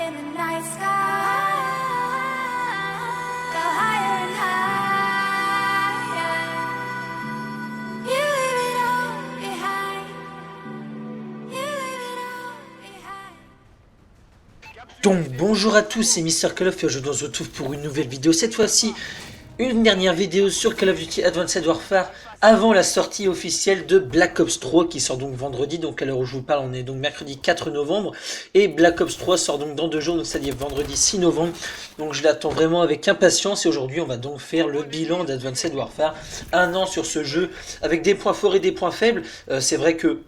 in the night sky. Go higher and higher. You leave it all behind. You leave it all behind. Donc bonjour à tous, c'est Mister Call of et aujourd'hui on se retrouve pour une nouvelle vidéo. Cette fois-ci, une dernière vidéo sur Call of Duty Advanced Warfare avant la sortie officielle de Black Ops 3 qui sort donc vendredi. Donc à l'heure où je vous parle, on est donc mercredi 4 novembre et Black Ops 3 sort donc dans 2 jours, donc c'est-à-dire vendredi 6 novembre. Donc je l'attends vraiment avec impatience et aujourd'hui on va donc faire le bilan d'Advanced Warfare. Un an sur ce jeu avec des points forts et des points faibles. C'est vrai que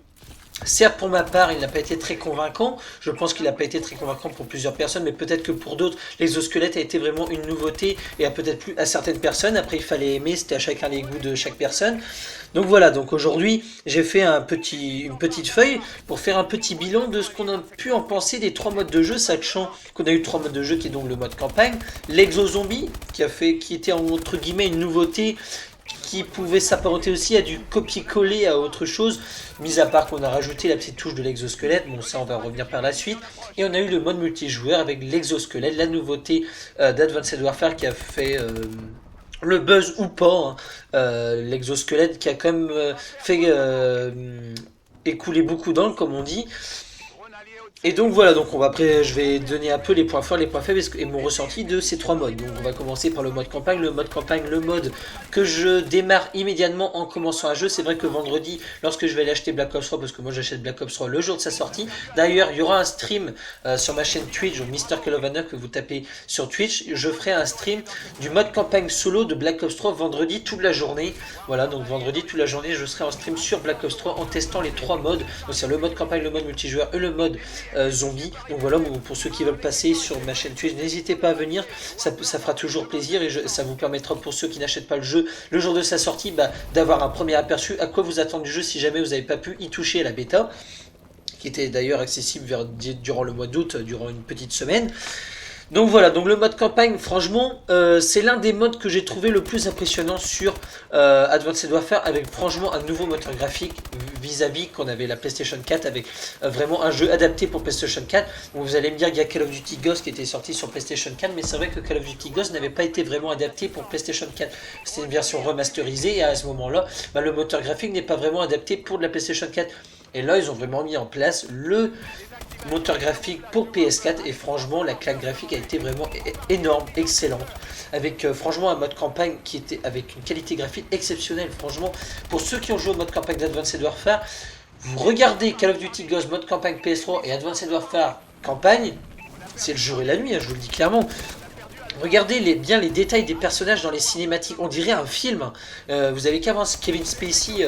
certes, pour ma part, il n'a pas été très convaincant. Je pense qu'il n'a pas été très convaincant pour plusieurs personnes, mais peut-être que pour d'autres, l'exosquelette a été vraiment une nouveauté et a peut-être plu à certaines personnes. Après, il fallait aimer, c'était à chacun les goûts de chaque personne. Donc voilà, donc aujourd'hui, j'ai fait une petite feuille pour faire un petit bilan de ce qu'on a pu en penser des 3 modes de jeu, sachant qu'on a eu 3 modes de jeu qui est donc le mode campagne, l'exo-zombie qui était entre guillemets une nouveauté, qui pouvait s'apparenter aussi à du copier-coller à autre chose, mis à part qu'on a rajouté la petite touche de l'exosquelette, bon ça on va revenir par la suite, et on a eu le mode multijoueur avec l'exosquelette, la nouveauté d'Advanced Warfare qui a fait le buzz ou pas, hein. L'exosquelette qui a quand même fait écouler beaucoup d'encre comme on dit. Et donc voilà, donc je vais donner un peu les points forts, les points faibles et mon ressenti de ces 3 modes. Donc on va commencer par le mode campagne. Le mode que je démarre immédiatement en commençant un jeu. C'est vrai que vendredi, lorsque je vais l'acheter Black Ops 3, parce que moi j'achète Black Ops 3 le jour de sa sortie. D'ailleurs, il y aura un stream sur ma chaîne Twitch, Mister Call of Duty, que vous tapez sur Twitch. Je ferai un stream du mode campagne solo de Black Ops 3 vendredi toute la journée. Voilà, donc vendredi toute la journée, je serai en stream sur Black Ops 3 en testant les 3 modes. Donc c'est le mode campagne, le mode multijoueur et le mode zombie. Donc voilà, pour ceux qui veulent passer sur ma chaîne Twitch, n'hésitez pas à venir, ça fera toujours plaisir et ça vous permettra, pour ceux qui n'achètent pas le jeu le jour de sa sortie, d'avoir un premier aperçu à quoi vous attendre du jeu si jamais vous n'avez pas pu y toucher à la bêta, qui était d'ailleurs accessible durant le mois d'août, durant une petite semaine. Donc voilà, donc le mode campagne, franchement, c'est l'un des modes que j'ai trouvé le plus impressionnant sur Advanced Warfare, avec franchement un nouveau moteur graphique vis-à-vis qu'on avait la PlayStation 4, avec vraiment un jeu adapté pour PlayStation 4. Donc vous allez me dire qu'il y a Call of Duty Ghost qui était sorti sur PlayStation 4, mais c'est vrai que Call of Duty Ghost n'avait pas été vraiment adapté pour PlayStation 4. C'était une version remasterisée et à ce moment-là, le moteur graphique n'est pas vraiment adapté pour de la PlayStation 4. Et là, ils ont vraiment mis en place le moteur graphique pour PS4 et franchement, la claque graphique a été vraiment énorme, excellente. Avec franchement un mode campagne qui était avec une qualité graphique exceptionnelle. Franchement, pour ceux qui ont joué au mode campagne d'Advanced Warfare, vous regardez Call of Duty Ghost mode campagne PS3 et Advanced Warfare campagne, c'est le jour et la nuit, hein, je vous le dis clairement. Regardez bien les détails des personnages dans les cinématiques, on dirait un film. Vous avez qu'à voir Kevin Spacey,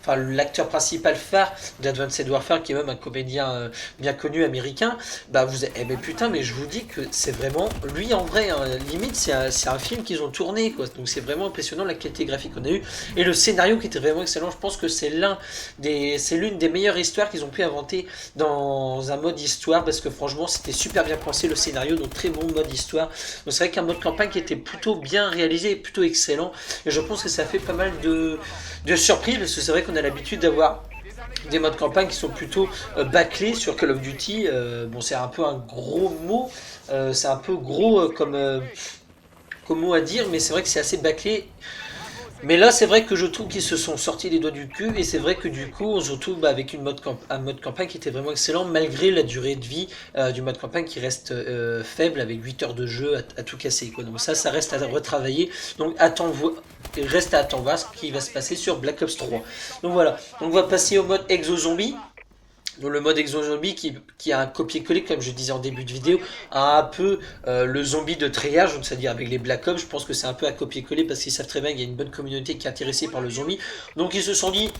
l'acteur principal phare d'Advanced Warfare, qui est même un comédien bien connu américain. Mais putain, mais je vous dis que c'est vraiment lui en vrai, hein. Limite c'est un film qu'ils ont tourné, quoi. Donc c'est vraiment impressionnant la qualité graphique qu'on a eu et le scénario qui était vraiment excellent. Je pense que c'est l'une des meilleures histoires qu'ils ont pu inventer dans un mode histoire, parce que franchement c'était super bien pensé le scénario, donc très bon mode histoire. Donc c'est vrai qu'un mode campagne qui était plutôt bien réalisé et plutôt excellent, et je pense que ça fait pas mal de surprises, parce que c'est vrai qu'on a l'habitude d'avoir des modes campagne qui sont plutôt bâclés sur Call of Duty. Bon, c'est un peu un gros mot, c'est un peu gros comme mot à dire, mais c'est vrai que c'est assez bâclé. Mais là, c'est vrai que je trouve qu'ils se sont sortis les doigts du cul, et c'est vrai que du coup, on se retrouve avec un mode campagne qui était vraiment excellent, malgré la durée de vie du mode campagne qui reste faible, avec 8 heures de jeu à tout casser, quoi. Donc ça reste à retravailler. Donc reste à attendre voir ce qui va se passer sur Black Ops 3. Donc voilà, donc on va passer au mode exo-zombie. Donc le mode exo-zombie qui a un copier-coller, comme je disais en début de vidéo, a un peu le zombie de Treyarch, c'est-à-dire avec les Black Ops. Je pense que c'est un peu à copier-coller parce qu'ils savent très bien qu'il y a une bonne communauté qui est intéressée par le zombie. Donc ils se sont dit,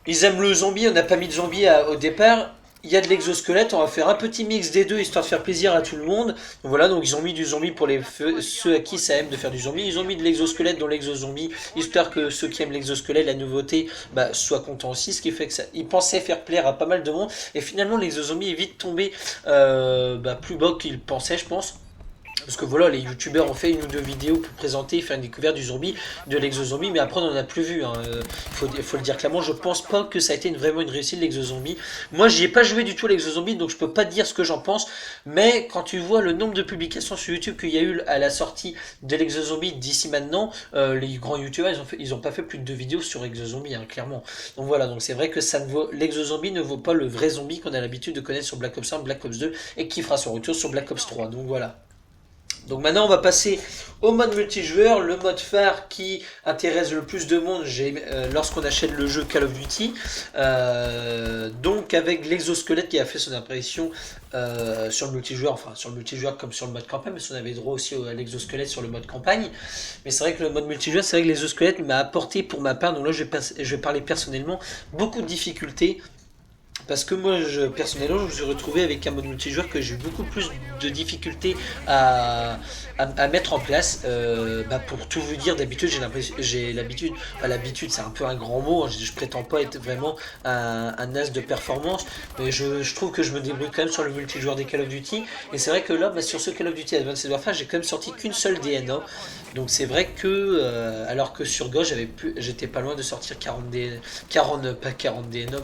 ils aiment le zombie, on n'a pas mis de zombie au départ. Il y a de l'exosquelette, on va faire un petit mix des deux histoire de faire plaisir à tout le monde. Donc voilà, donc ils ont mis du zombie pour ceux à qui ça aime de faire du zombie. Ils ont mis de l'exosquelette dans l'exo-zombie, histoire que ceux qui aiment l'exosquelette, la nouveauté, soient contents aussi. Ce qui fait que ils pensaient faire plaire à pas mal de monde. Et finalement, l'exo-zombie est vite tombé plus bas qu'ils pensaient, je pense. Parce que voilà, les youtubeurs ont fait une ou deux vidéos pour présenter, faire une découverte du zombie, de l'exo-zombie, mais après on n'en a plus vu. Hein. Faut le dire clairement, je pense pas que ça a été vraiment une réussite l'exo-zombie. Moi j'y ai pas joué du tout à l'exo-zombie, donc je peux pas dire ce que j'en pense. Mais quand tu vois le nombre de publications sur YouTube qu'il y a eu à la sortie de l'exo-zombie d'ici maintenant, les grands youtubeurs ils ont pas fait plus de 2 vidéos sur l'exo-zombie, hein, clairement. Donc voilà, donc c'est vrai que l'exo-zombie ne vaut pas le vrai zombie qu'on a l'habitude de connaître sur Black Ops 1, Black Ops 2 et qui fera son retour sur Black Ops 3. Donc voilà. Donc maintenant on va passer au mode multijoueur, le mode phare qui intéresse le plus de monde lorsqu'on achète le jeu Call of Duty. Donc avec l'exosquelette qui a fait son apparition sur le multijoueur, enfin sur le multijoueur comme sur le mode campagne, parce qu'on avait droit aussi à l'exosquelette sur le mode campagne. Mais c'est vrai que le mode multijoueur, c'est vrai que l'exosquelette m'a apporté pour ma part, donc là je vais parler personnellement, beaucoup de difficultés. Parce que moi, personnellement, je me suis retrouvé avec un mode multijoueur que j'ai eu beaucoup plus de difficultés à mettre en place. Pour tout vous dire, d'habitude, j'ai l'habitude, pas l'habitude, c'est un peu un grand mot, hein, je prétends pas être vraiment un as de performance, mais je trouve que je me débrouille quand même sur le multijoueur des Call of Duty. Et c'est vrai que là, sur ce Call of Duty Advanced Warfare, j'ai quand même sorti qu'une seule DNA. Donc c'est vrai que, alors que sur Ghost, j'étais pas loin de sortir 40 DNA,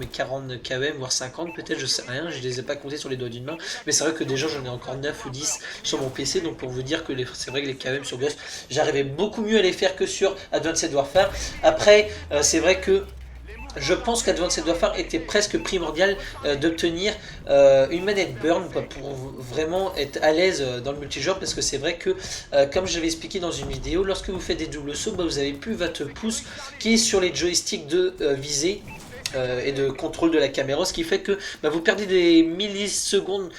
mais 40 KM, voire 50 peut-être, je sais rien, je les ai pas comptés sur les doigts d'une main, mais c'est vrai que déjà j'en ai encore 9 ou 10 sur mon PC, donc pour vous dire que c'est vrai que les KM sur Ghost, j'arrivais beaucoup mieux à les faire que sur Advanced Warfare. Après, c'est vrai que je pense qu'Advanced Warfare était presque primordial d'obtenir une manette burn pour vraiment être à l'aise dans le multijoueur, parce que c'est vrai que comme je l'avais expliqué dans une vidéo, lorsque vous faites des doubles sauts, vous avez plus votre pouce qui est sur les joysticks de visée et de contrôle de la caméra, ce qui fait que vous perdez des millisecondes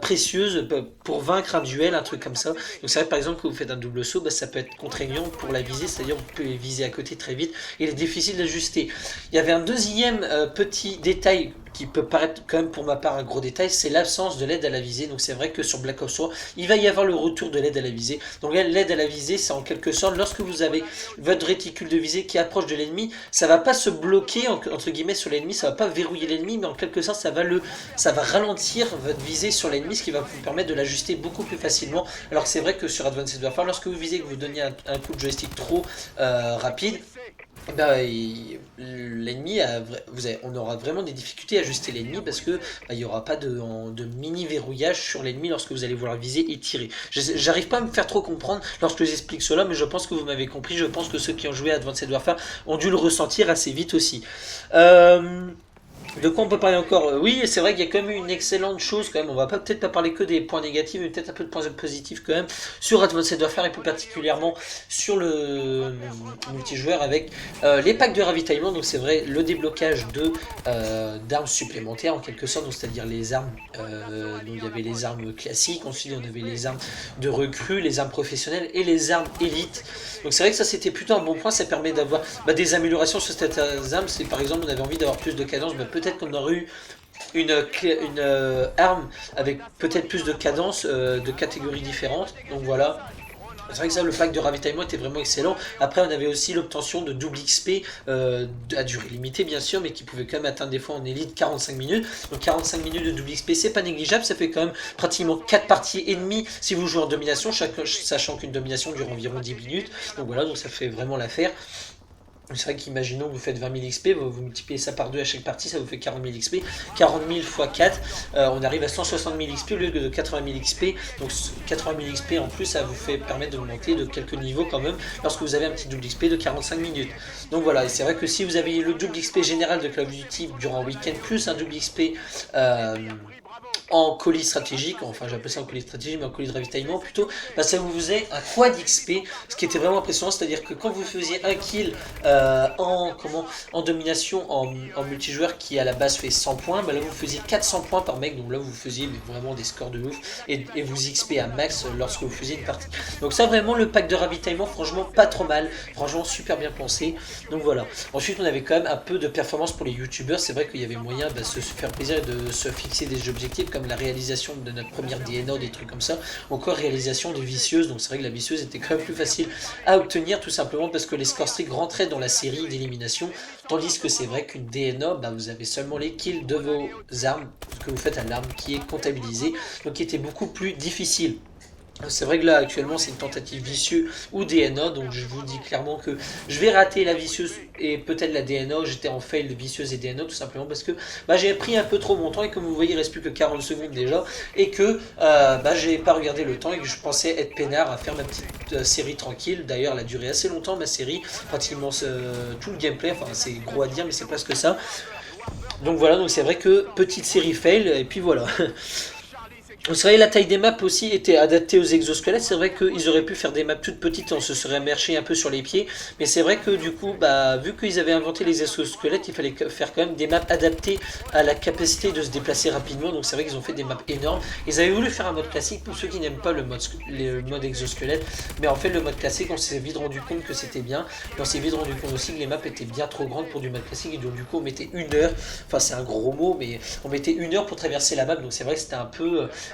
précieuses pour vaincre un duel, un truc comme ça. Donc c'est vrai par exemple que vous faites un double saut, ça peut être contraignant pour la visée, c'est-à-dire vous pouvez viser à côté très vite, et il est difficile d'ajuster. Il y avait un deuxième petit détail qui peut paraître quand même pour ma part un gros détail, c'est l'absence de l'aide à la visée. Donc c'est vrai que sur Black Ops 3, il va y avoir le retour de l'aide à la visée. Donc l'aide à la visée, c'est en quelque sorte, lorsque vous avez votre réticule de visée qui approche de l'ennemi, ça va pas se bloquer entre guillemets sur l'ennemi, ça va pas verrouiller l'ennemi, mais en quelque sorte ça va ralentir votre visée sur l'ennemi, ce qui va vous permettre de l'ajuster beaucoup plus facilement. Alors que c'est vrai que sur Advanced Warfare, lorsque vous visez, que vous donniez un coup de joystick trop rapide, l'ennemi, on aura vraiment des difficultés à ajuster l'ennemi, parce que il n'y aura pas de mini verrouillage sur l'ennemi lorsque vous allez vouloir viser et tirer. J'arrive pas à me faire trop comprendre lorsque j'explique cela, mais je pense que vous m'avez compris. Je pense que ceux qui ont joué à Advanced Warfare ont dû le ressentir assez vite aussi. De quoi on peut parler encore? Oui, c'est vrai qu'il y a quand même une excellente chose quand même. On va peut-être pas parler que des points négatifs, mais peut-être un peu de points positifs quand même sur Advanced Warfare, et plus particulièrement sur le multijoueur avec les packs de ravitaillement. Donc c'est vrai, le déblocage d'armes supplémentaires en quelque sorte, c'est-à-dire les armes. Donc il y avait les armes classiques, ensuite on avait les armes de recrues, les armes professionnelles et les armes élites. Donc c'est vrai que ça c'était plutôt un bon point. Ça permet d'avoir des améliorations sur cette arme. C'est par exemple on avait envie d'avoir plus de cadence, peut-être qu'on aurait eu une arme avec peut-être plus de cadence, de catégories différentes. Donc voilà. C'est vrai que ça, le pack de ravitaillement était vraiment excellent. Après, on avait aussi l'obtention de double XP à durée limitée, bien sûr, mais qui pouvait quand même atteindre des fois en élite 45 minutes. Donc 45 minutes de double XP, c'est pas négligeable. Ça fait quand même pratiquement 4 parties et demie si vous jouez en domination, sachant qu'une domination dure environ 10 minutes. Donc voilà, donc ça fait vraiment l'affaire. C'est vrai qu'imaginons que vous faites 20 000 XP, vous multipliez ça par 2 à chaque partie, ça vous fait 40 000 XP. 40 000 x 4, on arrive à 160 000 XP au lieu de 80 000 XP. Donc 80 000 XP en plus, ça vous fait permettre d'augmenter de quelques niveaux quand même, lorsque vous avez un petit double XP de 45 minutes. Donc voilà, et c'est vrai que si vous avez le double XP général de Call of Duty durant un week-end, plus un double XP en colis stratégique, enfin j'appelle ça en colis stratégique, mais en colis de ravitaillement plutôt, ça vous faisait un quad XP, ce qui était vraiment impressionnant, c'est-à-dire que quand vous faisiez un kill en domination en multijoueur qui à la base fait 100 points, là vous faisiez 400 points par mec, donc là vous faisiez vraiment des scores de ouf, et vous XP à max lorsque vous faisiez une partie. Donc ça vraiment le pack de ravitaillement, franchement pas trop mal, franchement super bien pensé, donc voilà. Ensuite on avait quand même un peu de performance pour les youtubeurs, c'est vrai qu'il y avait moyen de se faire plaisir et de se fixer des objectifs comme la réalisation de notre première DNA, des trucs comme ça, encore réalisation de vicieuse. Donc c'est vrai que la vicieuse était quand même plus facile à obtenir, tout simplement parce que les scores stricts rentraient dans la série d'élimination, tandis que c'est vrai qu'une DNA, vous avez seulement les kills de vos armes que vous faites à l'arme qui est comptabilisée, donc qui était beaucoup plus difficile. C'est vrai que là actuellement c'est une tentative vicieuse ou DNA, donc je vous dis clairement que je vais rater la vicieuse et peut-être la DNA. J'étais en fail de vicieuse et DNA tout simplement parce que j'ai pris un peu trop mon temps et comme vous voyez il reste plus que 40 secondes déjà et que j'ai pas regardé le temps et que je pensais être peinard à faire ma petite série tranquille. D'ailleurs elle a duré assez longtemps ma série, pratiquement tout le gameplay, enfin c'est gros à dire mais c'est presque ça. Donc voilà, donc c'est vrai que petite série fail et puis voilà. C'est vrai la taille des maps aussi était adaptée aux exosquelettes. C'est vrai qu'ils auraient pu faire des maps toutes petites, on se serait marché un peu sur les pieds. Mais c'est vrai que du coup, vu qu'ils avaient inventé les exosquelettes, il fallait faire quand même des maps adaptées à la capacité de se déplacer rapidement. Donc c'est vrai qu'ils ont fait des maps énormes. Ils avaient voulu faire un mode classique pour ceux qui n'aiment pas le mode exosquelette. Mais en fait le mode classique, on s'est vite rendu compte que c'était bien. Et on s'est vite rendu compte aussi que les maps étaient bien trop grandes pour du mode classique. Et donc du coup on mettait 1 heure, enfin c'est un gros mot, mais on mettait 1 heure pour traverser la map. Donc c'est vrai que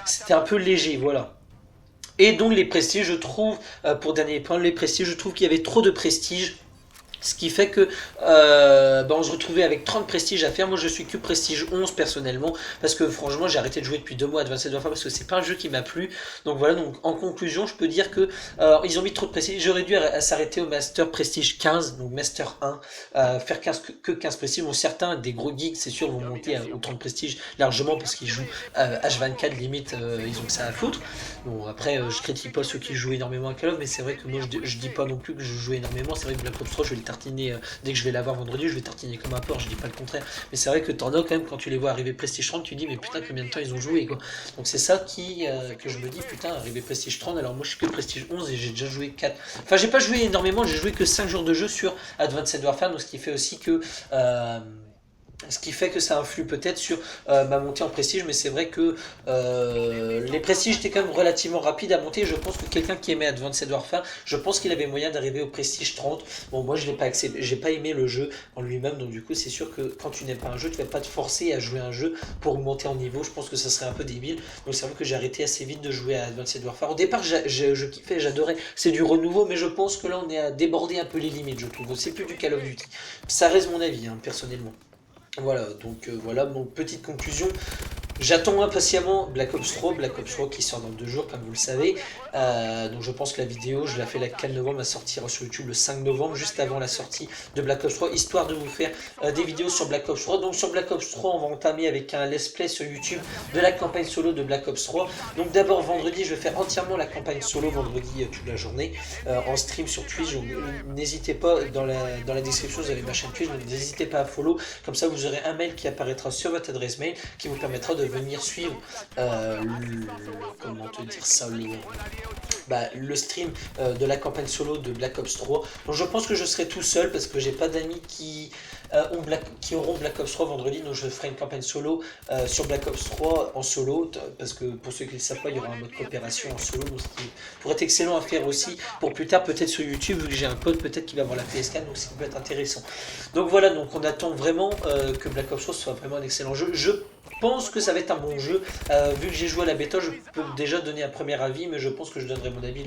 c'était un peu léger, voilà. Et donc les prestiges, je trouve, pour dernier point, les prestiges, je trouve qu'il y avait trop de prestige. Ce qui fait que on se retrouvait avec 30 prestiges à faire. Moi je suis que prestige 11 personnellement. Parce que franchement j'ai arrêté de jouer depuis 2 mois à Advanced Warfare parce que c'est pas un jeu qui m'a plu. Donc voilà, donc en conclusion je peux dire que ils ont mis trop de prestige. J'aurais dû s'arrêter au Master Prestige 15, donc Master 1, faire 15, que 15 prestiges. Bon certains, des gros geeks c'est sûr vont monter au 30 prestiges largement parce qu'ils jouent H24 limite, ils ont que ça à foutre. Bon après je critique pas ceux qui jouent énormément à Call of, mais c'est vrai que moi je dis pas non plus que je joue énormément. C'est vrai que Black Ops 3 je vais le tartiner dès que je vais l'avoir vendredi, je vais tartiner comme un porc, je dis pas le contraire. Mais c'est vrai que t'en as quand même quand tu les vois arriver Prestige 30, tu dis mais putain combien de temps ils ont joué quoi. Donc c'est ça que je me dis putain arriver Prestige 30, alors moi je suis que Prestige 11 et j'ai déjà joué 4. Enfin j'ai pas joué énormément, j'ai joué que 5 jours de jeu sur Advanced Warfare, donc ce qui fait aussi que ça influe peut-être sur ma montée en prestige, mais c'est vrai que les prestiges étaient quand même relativement rapides à monter. Je pense que quelqu'un qui aimait Advanced Warfare, je pense qu'il avait moyen d'arriver au prestige 30. Bon, moi je l'ai pas accepté, j'ai pas aimé le jeu en lui-même, donc du coup c'est sûr que quand tu n'aimes pas un jeu, tu vas pas te forcer à jouer un jeu pour monter en niveau. Je pense que ça serait un peu débile, donc c'est vrai que j'ai arrêté assez vite de jouer à Advanced Warfare. Au départ, je kiffais, j'adorais, c'est du renouveau, mais je pense que là on est à déborder un peu les limites, je trouve. C'est plus du Call of Duty. Ça reste mon avis, hein, personnellement. Voilà, donc voilà, mon petite conclusion. J'attends impatiemment Black Ops 3, qui sort dans 2 jours comme vous le savez. Donc je pense que la vidéo, je la fais le 4 novembre, va sortir sur YouTube le 5 novembre, juste avant la sortie de Black Ops 3, histoire de vous faire des vidéos sur Black Ops 3. Donc sur Black Ops 3, on va entamer avec un let's play sur YouTube de la campagne solo de Black Ops 3. Donc d'abord vendredi, je vais faire entièrement la campagne solo, vendredi toute la journée, en stream sur Twitch. N'hésitez pas, dans la description vous avez ma chaîne Twitch, n'hésitez pas à follow, comme ça vous aurez un mail qui apparaîtra sur votre adresse mail, qui vous permettra de venir suivre comment te dire ça, le stream de la campagne solo de Black Ops 3. Donc je pense que je serai tout seul parce que j'ai pas d'amis qui auront Black Ops 3 vendredi, donc je ferai une campagne solo sur Black Ops 3 en solo, parce que pour ceux qui ne le savent pas, il y aura un mode coopération en solo, donc ce qui pourrait être excellent à faire aussi pour plus tard, peut-être sur YouTube, vu que j'ai un pote peut-être qui va avoir la PS4, donc ça peut être intéressant. Donc voilà, donc on attend vraiment que Black Ops 3 soit vraiment un excellent jeu. Je pense que ça va être un bon jeu. Vu que j'ai joué à la bêta, je peux déjà donner un premier avis, mais je pense que je donnerai mon avis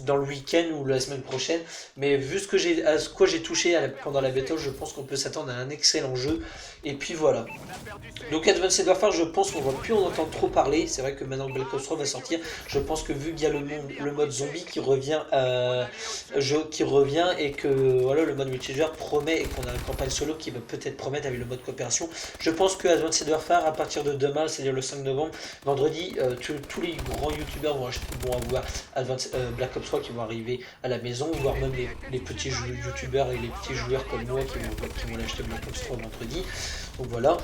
dans le week-end ou la semaine prochaine. Mais vu à ce quoi j'ai touché pendant la bêta, je pense qu'on peut s'attendre à un excellent jeu. Et puis voilà. Donc Advanced Warfare, je pense qu'on va plus en entendre trop parler. C'est vrai que maintenant que Black Ops 3 va sortir, je pense que vu qu'il y a le mode zombie qui revient, et que voilà, le mode multijoueur promet, et qu'on a une campagne solo qui va peut-être promettre avec le mode coopération, je pense que Advanced Warfare, à partir de demain, c'est-à-dire le 5 novembre, vendredi, tous les grands youtubeurs vont avoir Black Ops 3 qui vont arriver à la maison, voire même les petits youtubeurs et les petits joueurs comme moi qui vont l'acheter Black Ops 3 vendredi. Donc voilà,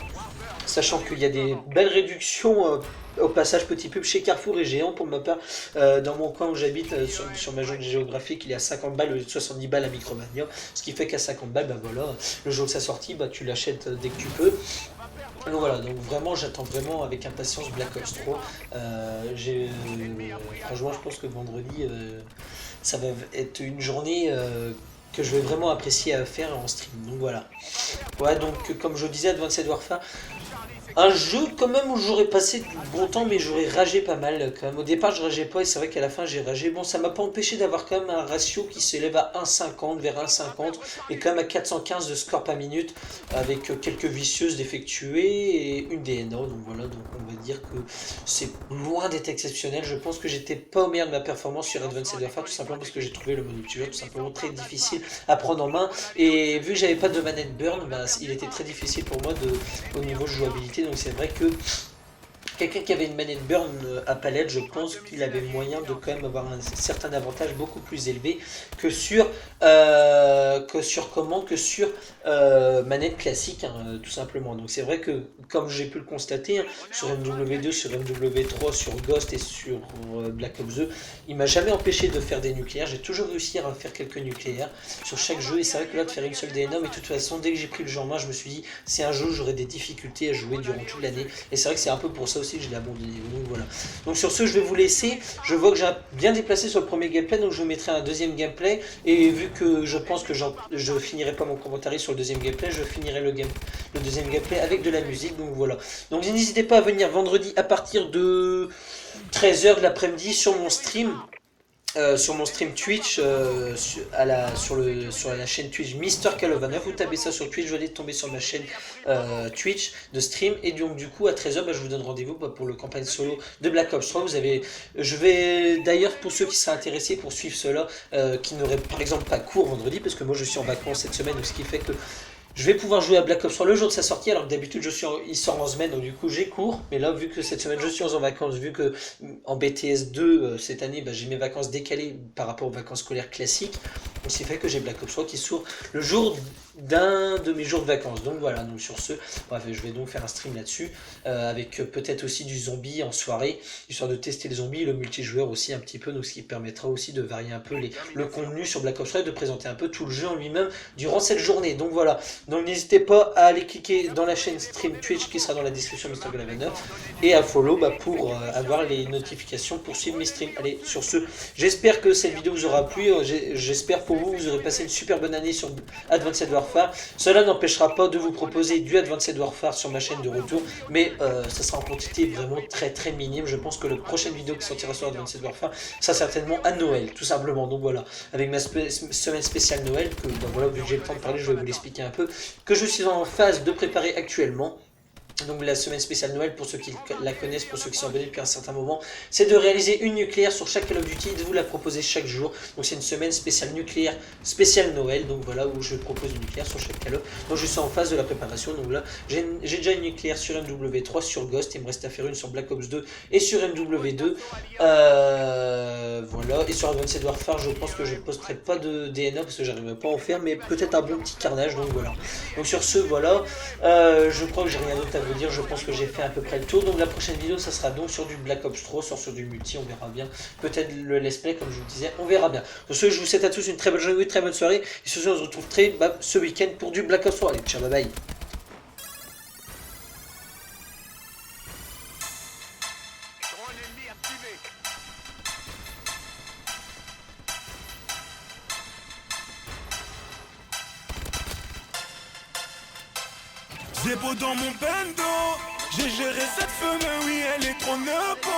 sachant qu'il y a des belles réductions au passage, petit pub chez Carrefour et Géant pour ma part. Dans mon coin où j'habite, sur ma zone géographique, il y a 50 balles au lieu de 70 balles à Micromania, ce qui fait qu'à 50 balles, voilà, le jour de sa sortie, tu l'achètes dès que tu peux. Donc voilà, donc vraiment j'attends vraiment avec impatience Black Ops 3. Franchement je pense que vendredi ça va être une journée que je vais vraiment apprécier à faire en stream. Donc voilà. Ouais, donc comme je disais, Advanced Warfare, un jeu quand même où j'aurais passé du bon temps, mais j'aurais ragé pas mal quand même. Au départ je rageais pas et c'est vrai qu'à la fin j'ai ragé. Bon, ça m'a pas empêché d'avoir quand même un ratio qui s'élève à 1,50 vers 1,50 et quand même à 415 de score par minute avec quelques vicieuses d'effectuer et une DNO. Donc voilà, donc on va dire que c'est loin d'être exceptionnel. Je pense que j'étais pas au meilleur de ma performance sur Advanced Warfare tout simplement parce que j'ai trouvé le mode multijoueur tout simplement très difficile à prendre en main et vu que j'avais pas de manette burn, bah, il était très difficile pour moi au niveau jouabilité. Donc c'est vrai que quelqu'un qui avait une manette burn à palette, je pense qu'il avait moyen de quand même avoir un certain avantage beaucoup plus élevé que sur manette classique, hein, tout simplement. Donc c'est vrai que comme j'ai pu le constater hein, sur MW2, sur MW3, sur Ghost et sur Black Ops 2, il m'a jamais empêché de faire des nucléaires. J'ai toujours réussi à faire quelques nucléaires sur chaque jeu et c'est vrai que là de faire une seule DNA, mais de toute façon dès que j'ai pris le jeu en main, je me suis dit c'est un jeu où j'aurais des difficultés à jouer durant toute l'année et c'est vrai que c'est un peu pour ça aussi que je l'ai abandonné. Donc voilà. Donc sur ce, je vais vous laisser. Je vois que j'ai bien déplacé sur le premier gameplay, donc je vous mettrai un deuxième gameplay. Et vu que je pense que je finirai pas mon commentaire sur le deuxième gameplay, je finirai le deuxième gameplay avec de la musique. Donc voilà. Donc n'hésitez pas à venir vendredi à partir de 13h de l'après-midi sur mon stream. Sur mon stream Twitch, sur la chaîne Twitch Mister Calovanov, vous tapez ça sur Twitch, vous allez tomber sur ma chaîne Twitch de stream, et donc du coup à 13h, je vous donne rendez-vous pour le campagne solo de Black Ops 3. Je vais d'ailleurs, pour ceux qui seraient intéressés pour suivre cela, qui n'auraient par exemple pas cours vendredi, parce que moi je suis en vacances cette semaine, ce qui fait que je vais pouvoir jouer à Black Ops 3 le jour de sa sortie, alors que d'habitude il sort en semaine, donc du coup j'ai cours. Mais là, vu que cette semaine je suis en vacances, vu que en BTS 2 cette année, j'ai mes vacances décalées par rapport aux vacances scolaires classiques, donc c'est fait que j'ai Black Ops 3 qui sort le jour d'un de mes jours de vacances. Donc voilà, donc sur ce, bref, je vais donc faire un stream là-dessus, avec peut-être aussi du zombie en soirée, histoire de tester les zombies, le multijoueur aussi un petit peu, donc ce qui permettra aussi de varier un peu le contenu sur Black Ops 3 et de présenter un peu tout le jeu en lui-même durant cette journée. Donc voilà. Donc n'hésitez pas à aller cliquer dans la chaîne stream Twitch qui sera dans la description Mister Calovanov et à follow pour avoir les notifications pour suivre mes streams. Allez, sur ce, j'espère que cette vidéo vous aura plu. J'espère pour vous, vous aurez passé une super bonne année sur Advanced Warfare. Cela n'empêchera pas de vous proposer du Advanced Warfare sur ma chaîne de retour, mais ça sera en quantité vraiment très très minime. Je pense que la prochaine vidéo qui sortira sur Advanced Warfare sera certainement à Noël, tout simplement. Donc voilà, avec ma semaine spéciale Noël, que voilà, vu que j'ai le temps de parler, je vais vous l'expliquer un peu, que je suis en phase de préparer actuellement. Donc la semaine spéciale Noël, pour ceux qui la connaissent, pour ceux qui sont abonnés depuis un certain moment, c'est de réaliser une nucléaire sur chaque Call of Duty et de vous la proposer chaque jour. Donc c'est une semaine spéciale nucléaire, spéciale Noël, donc voilà, où je propose une nucléaire sur chaque Call of. Donc je suis en phase de la préparation, donc là j'ai déjà une nucléaire sur MW3, sur Ghost, il me reste à faire une sur Black Ops 2 et sur MW2. Voilà, et sur Advanced Warfare, je pense que je ne posterai pas de DNA parce que j'arriverai pas à en faire, mais peut-être un bon petit carnage, donc voilà. Donc sur ce, voilà, je crois que j'ai rien d'autre à vous dire, je pense que j'ai fait à peu près le tour. Donc la prochaine vidéo, ça sera donc sur du Black Ops 3, sur du multi, on verra bien. Peut-être le let's play, comme je vous disais, on verra bien. Sur ce, je vous souhaite à tous une très bonne journée, une très bonne soirée, et sur ce, on se retrouve ce week-end pour du Black Ops 3. Allez, ciao, bye bye. J'ai beau dans mon bendo, j'ai géré cette femme, oui elle est trop neupo.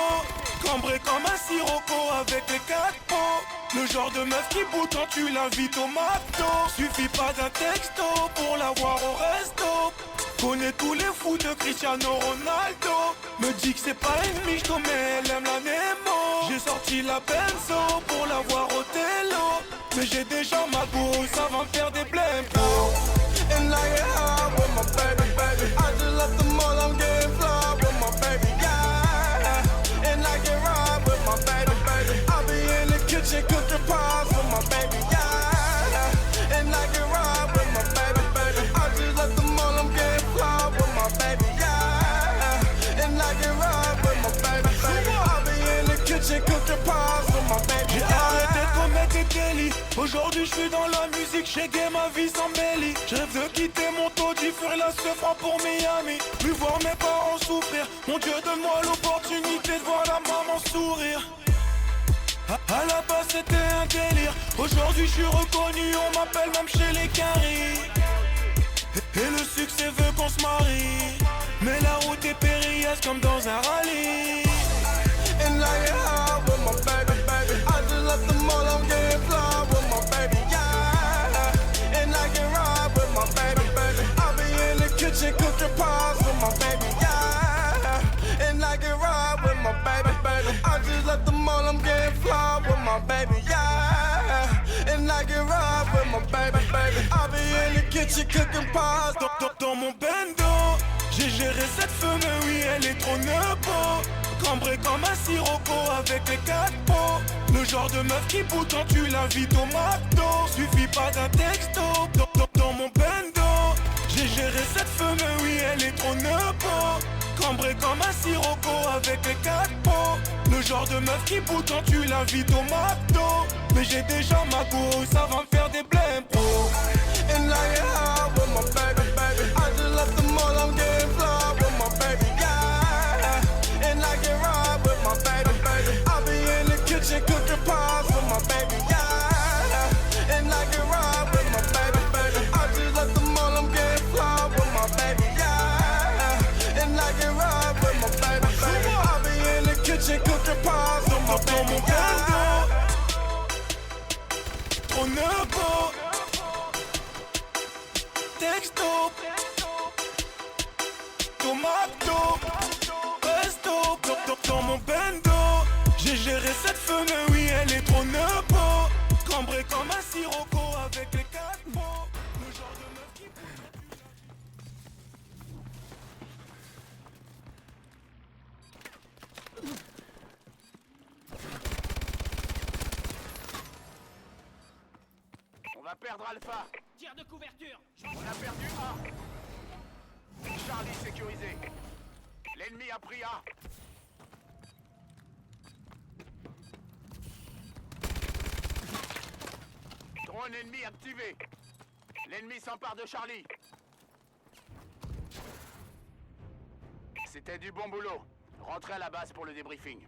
Cambré comme un sirocco avec les 4 pots. Le genre de meuf qui bout quand tu l'invites au McDo. Suffit pas d'un texto pour la voir au resto. Connais tous les fous de Cristiano Ronaldo. Me dit que c'est pas une miche mais elle aime la Nemo. J'ai sorti la benzo pour la voir au télo. Mais j'ai déjà ma bourse, ça va me faire des blèmes. And I get high with my baby, baby. I just left the mall, I'm getting fly with my baby, yeah. And I get ride with my baby, baby. I be in the kitchen cooking pies with my baby, yeah. And I get ride with my baby, baby. I just left the mall, I'm getting fly with my baby, yeah. And I get ride with my baby, baby. I be in the kitchen cooking pies with my baby, yeah. Arrêtez de commettre des délits. Aujourd'hui je suis dans la musique, j'ai gagné ma vie sans mêlée. Je rêve de quitter mon taudis, faire la seufra pour Miami. Plus voir mes parents souffrir. Mon Dieu, donne-moi l'opportunité de voir la maman sourire. À la base c'était un délire. Aujourd'hui je suis reconnu, on m'appelle même chez les caries. Et le succès veut qu'on se marie. Mais la route est périlleuse comme dans un rallye. And I get high with my baby, baby. I just left the mall, I'm getting fly with my baby, yeah. And I can ride with my baby, baby. I be in the kitchen cooking pies with my baby, yeah. And I can ride with my baby, baby. I just left the mall, I'm getting fly with my baby, yeah. And I can ride with my baby, baby. I be in the kitchen cooking pies. Dans mon bendo, j'ai géré cette femme, oui elle est trop nepo. Cambré comme un sirocco avec les 4 pots. Le genre de meuf qui bout quand tu l'invites au McDo. Suffit pas d'un texto. Dans mon bendo, j'ai géré cette femme, oui elle est trop nepo. Cambré comme un sirocco avec les 4 pots. Le genre de meuf qui bout quand tu l'invites au McDo. Mais j'ai déjà ma go, ça va me faire des blèmes pro. And I get high with my baby, baby. I just left the mall, I'm getting fly with my baby, yeah. And I can ride with my baby, baby. I be in the kitchen cooking pies with my baby, yeah. And I can ride with my baby, baby. I just left the mall, I'm getting fly with my baby, yeah. And I can ride with my baby, baby. I be in the kitchen cooking pies with my baby, yeah. Trop nepo. Texto. Tomato. Pesto. Dans mon bendo, j'ai géré cette femme, oui elle est trop nepo. Cambré comme un sirocco avec les 4 mots. Le genre de meuf qui... On va perdre Alpha. Tir de couverture. On a perdu A. Charlie sécurisé. L'ennemi a pris A. Drone ennemi activé. L'ennemi s'empare de Charlie. C'était du bon boulot. Rentrez à la base pour le débriefing.